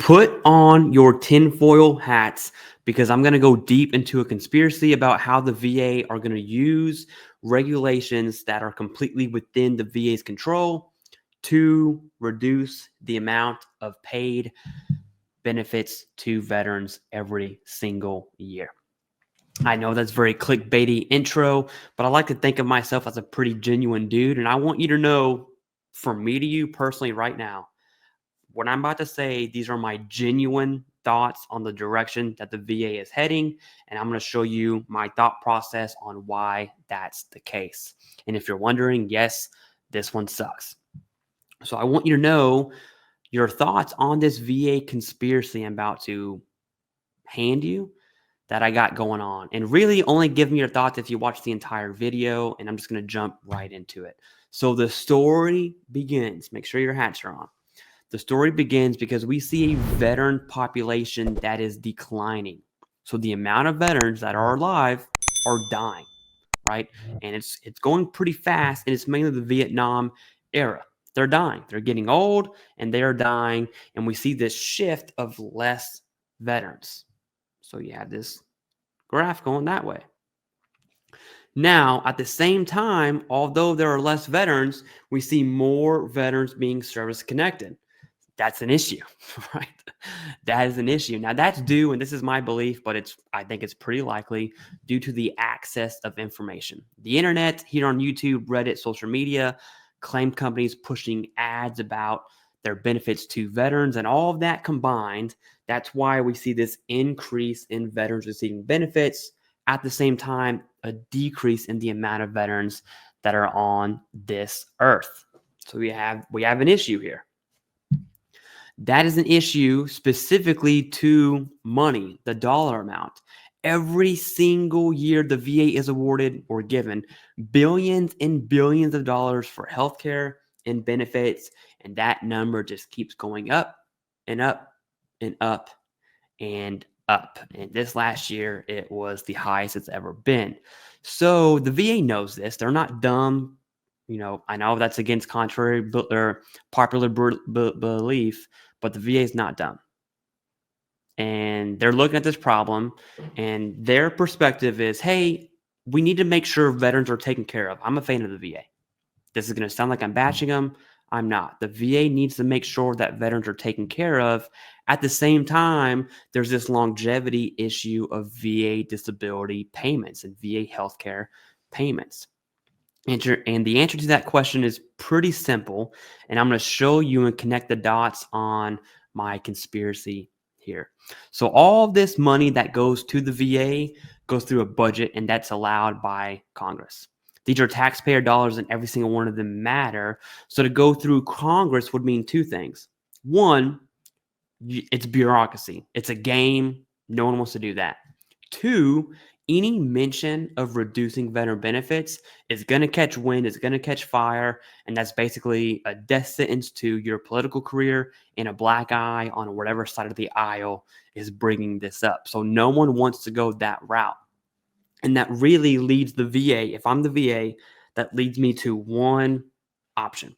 Put on your tinfoil hats because I'm going to go deep into a conspiracy about how the VA are going to use regulations that are completely within the VA's control to reduce the amount of paid benefits to veterans every single year. I know that's very clickbaity intro, but I like to think of myself as a pretty genuine dude. And I want you to know, from me to you personally right now, what I'm about to say, these are my genuine thoughts on the direction that the VA is heading. And I'm going to show you my thought process on why that's the case. And if you're wondering, yes, this one sucks. So I want you to know your thoughts on this VA conspiracy I'm about to hand you that I got going on. And really only give me your thoughts if you watch the entire video, and I'm just going to jump right into it. So the story begins. Make sure your hats are on. The story begins because we see a veteran population that is declining. So the amount of veterans that are alive are dying, right? And it's going pretty fast, and it's mainly the Vietnam era. They're dying. They're getting old, and they're dying, and we see this shift of less veterans. So you have this graph going that way. Now, at the same time, although there are less veterans, we see more veterans being service-connected. That's an issue, right? That is an issue. Now, that's due, and this is my belief, but I think it's pretty likely due to the access of information. The internet, here on YouTube, Reddit, social media, claim companies pushing ads about their benefits to veterans, and all of that combined, that's why we see this increase in veterans receiving benefits. At the same time, a decrease in the amount of veterans that are on this earth. So we have an issue here. That is an issue specifically to money, the dollar amount. Every single year, the VA is awarded or given billions and billions of dollars for healthcare and benefits, and that number just keeps going up and up and up and up. And this last year, it was the highest it's ever been. So the VA knows this. They're not dumb. You know, I know that's against contrary or popular belief, but the VA is not dumb. And they're looking at this problem, and their perspective is, hey, we need to make sure veterans are taken care of. I'm a fan of the VA. This is going to sound like I'm bashing them. I'm not. The VA needs to make sure that veterans are taken care of. At the same time, there's this longevity issue of VA disability payments and VA healthcare payments. And the answer to that question is pretty simple. And I'm going to show you and connect the dots on my conspiracy here. So all of this money that goes to the VA goes through a budget, and that's allowed by Congress. These are taxpayer dollars, and every single one of them matter. So to go through Congress would mean two things. One, it's bureaucracy. It's a game. No one wants to do that. Two, any mention of reducing veteran benefits is going to catch wind, is going to catch fire, and that's basically a death sentence to your political career and a black eye on whatever side of the aisle is bringing this up. So no one wants to go that route. And that really leads the VA, if I'm the VA, that leads me to one option.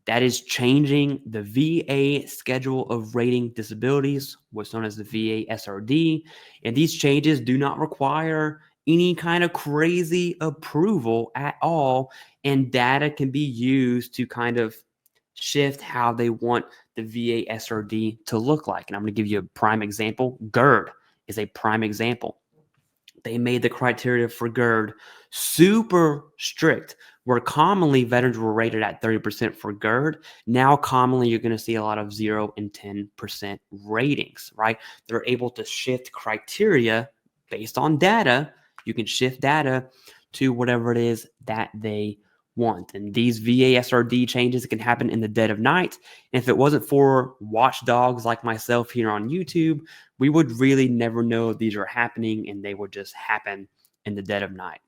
That is changing the VA schedule of rating disabilities, what's known as the VA SRD. And these changes do not require any kind of crazy approval at all. And data can be used to kind of shift how they want the VA SRD to look like. And I'm going to give you a prime example. GERD is a prime example. They made the criteria for GERD super strict, where commonly veterans were rated at 30% for GERD. Now, commonly, you're going to see a lot of 0 and 10% ratings, right? They're able to shift criteria based on data. You can shift data to whatever it is that they want. And these VA SRD changes can happen in the dead of night. And if it wasn't for watchdogs like myself here on YouTube, we would really never know these are happening, and they would just happen in the dead of night.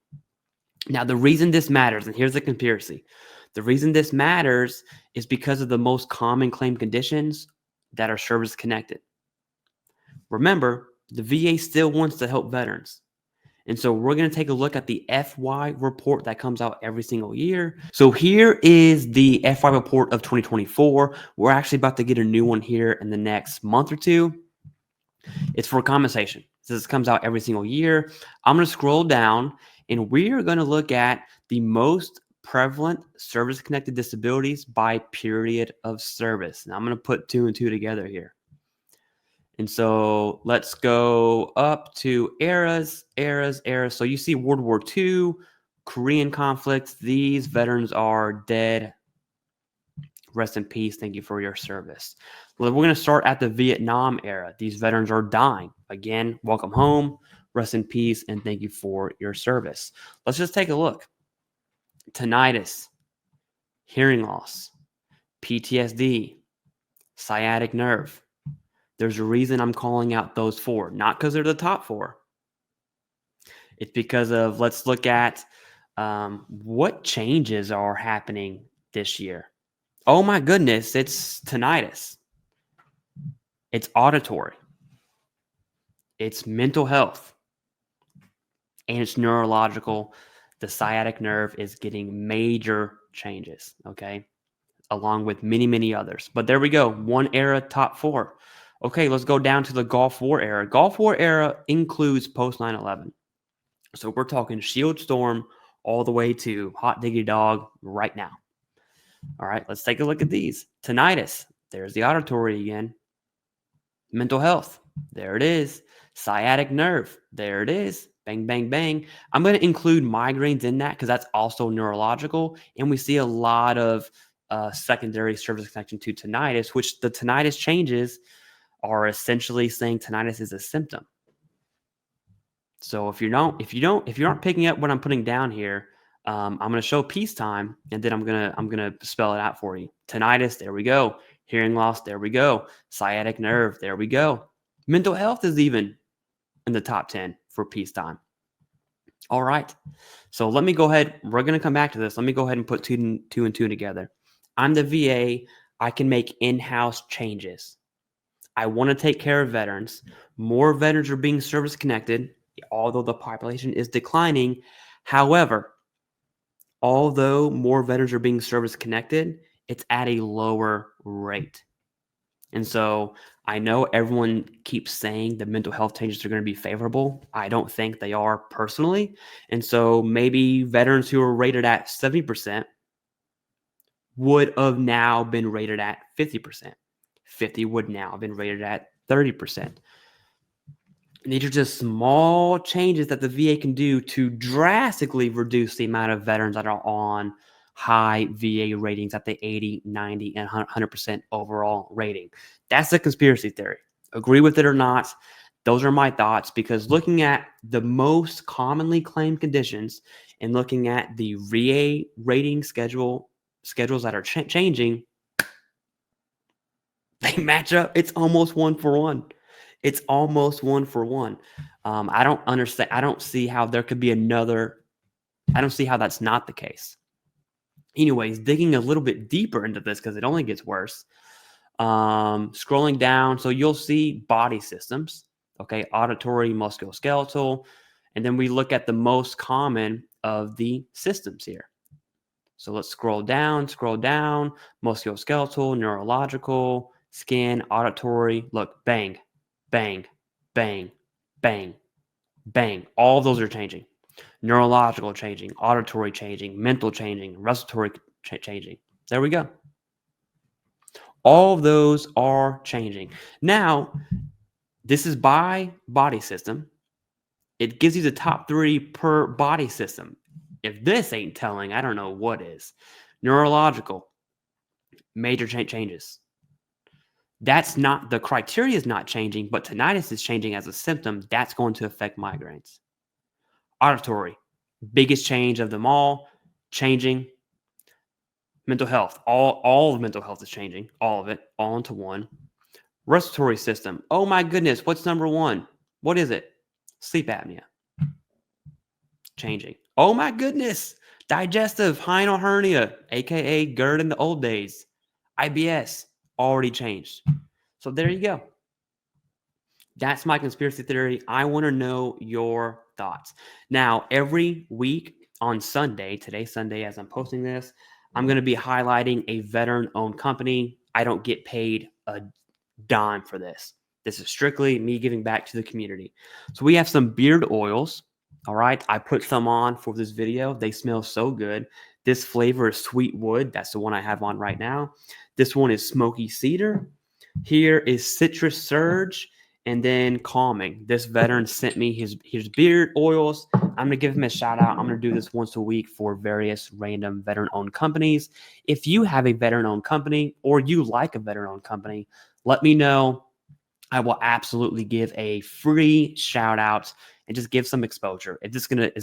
Now, the reason this matters, and here's the conspiracy. The reason this matters is because of the most common claim conditions that are service-connected. Remember, the VA still wants to help veterans. And so we're going to take a look at the FY report that comes out every single year. So here is the FY report of 2024. We're actually about to get a new one here in the next month or two. It's for compensation. This comes out every single year. I'm going to scroll down and we are going to look at the most prevalent service-connected disabilities by period of service. Now I'm going to put 2 and 2 together here. And so let's go up to eras. So you see World War II, Korean conflict. These veterans are dead. Rest in peace. Thank you for your service. Well, we're going to start at the Vietnam era. These veterans are dying. Again, welcome home. Rest in peace and thank you for your service. Let's just take a look. Tinnitus, hearing loss, PTSD, sciatic nerve. There's a reason I'm calling out those 4, not because they're the top 4. It's because of, let's look at what changes are happening this year. Oh my goodness, it's tinnitus. It's auditory. It's mental health. And it's neurological. The sciatic nerve is getting major changes, okay? Along with many, many others. But there we go. One era, top 4. Okay, let's go down to the Gulf War era. Gulf War era includes post 9/11. So we're talking Shield Storm all the way to hot diggity dog right now. All right, let's take a look at these. Tinnitus, there's the auditory again. Mental health, there it is. Sciatic nerve, there it is. Bang, bang, bang. I'm going to include migraines in that because that's also neurological. And we see a lot of secondary service connection to tinnitus, which the tinnitus changes are essentially saying tinnitus is a symptom. So if you aren't picking up what I'm putting down here, I'm going to show peacetime, and then I'm gonna spell it out for you. Tinnitus, there we go. Hearing loss, there we go. Sciatic nerve, there we go. Mental health is even in the top 10 for peacetime. All right. So let me go ahead. We're going to come back to this. Let me go ahead and put two and two together. I'm the VA. I can make in-house changes. I want to take care of veterans. More veterans are being service connected, although the population is declining. However, although more veterans are being service connected, it's at a lower rate. And so I know everyone keeps saying the mental health changes are going to be favorable. I don't think they are personally. And so maybe veterans who are rated at 70% would have now been rated at 50%. 50 would now have been rated at 30%. And these are just small changes that the VA can do to drastically reduce the amount of veterans that are on high VA ratings at the 80, 90, and 100% overall rating. That's a conspiracy theory. Agree with it or not, those are my thoughts, because looking at the most commonly claimed conditions and looking at the VA rating schedules that are changing, they match up. It's almost 1 for 1. It's almost 1 for 1. I don't understand. I don't see how there could be another. I don't see how that's not the case. Anyways, digging a little bit deeper into this because it only gets worse. Scrolling down, so you'll see body systems, okay, auditory, musculoskeletal, and then we look at the most common of the systems here. So let's scroll down, musculoskeletal, neurological, skin, auditory. Look, bang, bang, bang, bang, bang. All of those are changing. Neurological changing, auditory changing, mental changing, respiratory changing. There we go. All of those are changing. Now, this is by body system. It gives you the top 3 per body system. If this ain't telling, I don't know what is. Neurological, major changes. That's not, the criteria is not changing, but tinnitus is changing as a symptom. That's going to affect migraines. Auditory, biggest change of them all, changing. Mental health, all of mental health is changing, all of it, all into one. Respiratory system, oh my goodness, what's number 1? What is it? Sleep apnea. Changing. Oh my goodness, digestive, hinal hernia, aka GERD in the old days. IBS, already changed. So there you go. That's my conspiracy theory. I want to know your thoughts. Now, every week on Sunday, today's Sunday as I'm posting this, I'm going to be highlighting a veteran-owned company. I don't get paid a dime for this. This is strictly me giving back to the community. So we have some beard oils. All right. I put some on for this video. They smell so good. This flavor is sweet wood. That's the one I have on right now. This one is smoky cedar. Here is citrus surge and then calming. This veteran sent me his beard oils. I'm going to give him a shout out. I'm going to do this once a week for various random veteran-owned companies. If you have a veteran-owned company or you like a veteran-owned company, let me know. I will absolutely give a free shout out and just give some exposure. Is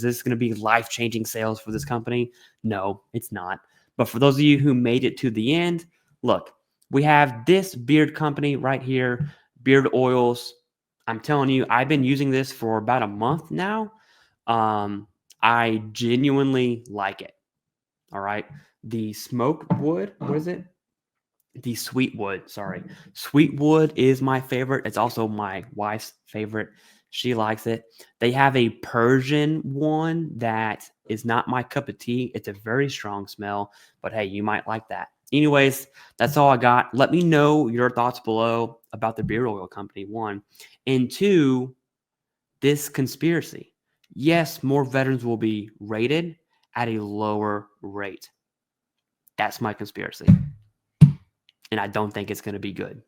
this gonna be life-changing sales for this company? No, it's not. But for those of you who made it to the end, look, we have this beard company right here, beard oils. I'm telling you, I've been using this for about a month now. I genuinely like it. All right. The smoke wood, what is it? The Sweetwood, sorry. Sweetwood is my favorite. It's also my wife's favorite. She likes it. They have a Persian one that is not my cup of tea. It's a very strong smell, but hey, you might like that. Anyways, that's all I got. Let me know your thoughts below about the beard oil company, one. And two, this conspiracy. Yes, more veterans will be rated at a lower rate. That's my conspiracy. And I don't think it's going to be good.